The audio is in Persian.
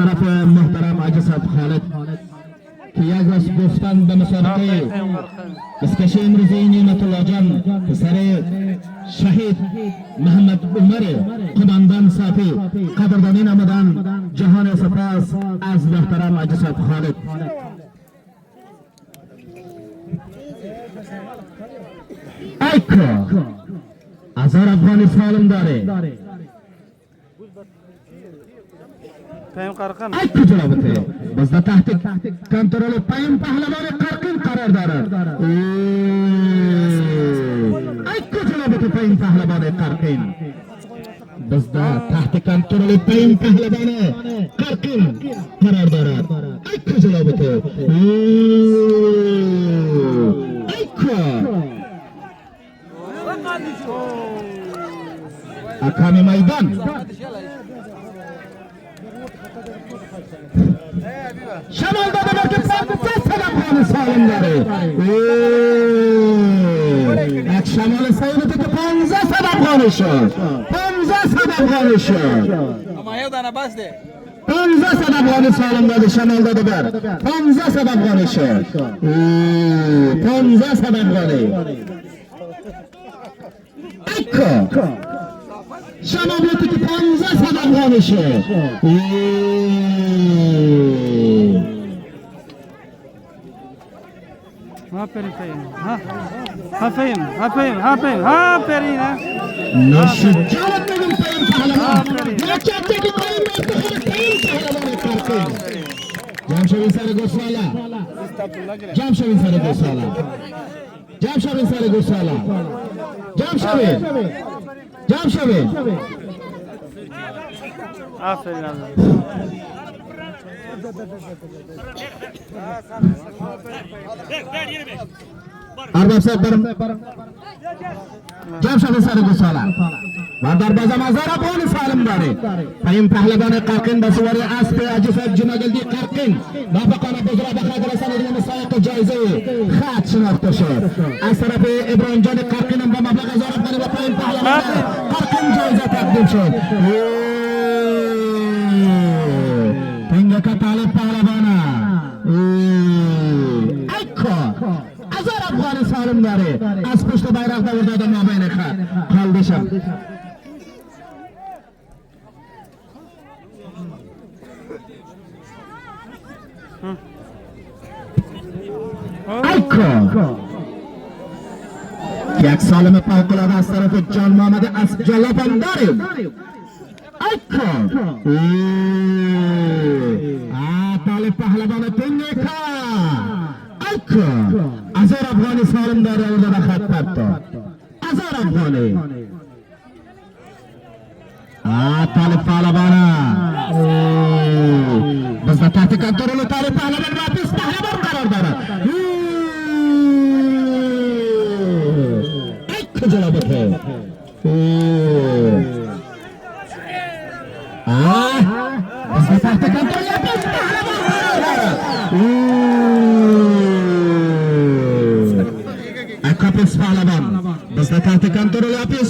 طرف محترم عجزت خالد که یک راست گفتن به مسابقه دستکش امروزی نعمت الله جان پسر شهید محمد عمر قماندان صافی قدردانی نمودن جهان سپاس از محترم عجزت خالد. ایکا هزار افغانی سالم داره ایکا جنابته بزده تحت کنترل پایم پهلوان قرقین قرار دارد. ایکا جنابته پایم پهلوان قرقین بزده تحت کنترل پایم پهلوان قرقین قرار دارد. ایکا جنابته ایکا حکم میدان شمال داده که 15 افغان سالم داره. یک شمال سایبته که 15 افغان شد. 15 افغان شد. اما یه دانه بس ده 15 افغان سالم داده شمال داده بر 15 افغان شد. 15 افغانی ایکا شمالتی که 15 افغان شد. آفرین نشجاعت بگم پایم پهلوان نچته که پایم پهلوان قرقین جمع شوین سر گوسالا جمع شوین سر گوسالا جمع شوین سر گوسالا جمع شوین جمع شوین. آفرین ارباب صاحب برم جمع شوین سر گوسالا و در بازم هزار افغان سالم داره. پایم پهلوان قرقین به سواری اسب عجیب جنگلدی قرقین موفقانه بزرگ به خاطر رساندن مسابقه جایزه خط شناخته شد. از طرف ابراهیم جان قرقین هم با مبلغ 1000 افغانی به پایم پهلوان قرقین جایزه تقدیم شد. پنگه که طالب پهلوانه ایکا 1000 افغان سالم داره. از پشت بیرق دور داده مابین خط خالدشم ایکا یک سالم فوق‌العاده از طرف جان محمد از جلابان داریم. ایکا طالب پهلوان تنگیکا ایکا 1000 افغانی سالم داره ورده به خط پرتا 1000 افغانی طالب پهلوانه بس تحت کنترل طالب پهلوان واپس پهلوان قرار دارد. ایک جنابته بس تحت کنترل واپس پهلوان قرار دارد. ایک واپس پهلوان بس تحت کنترل واپس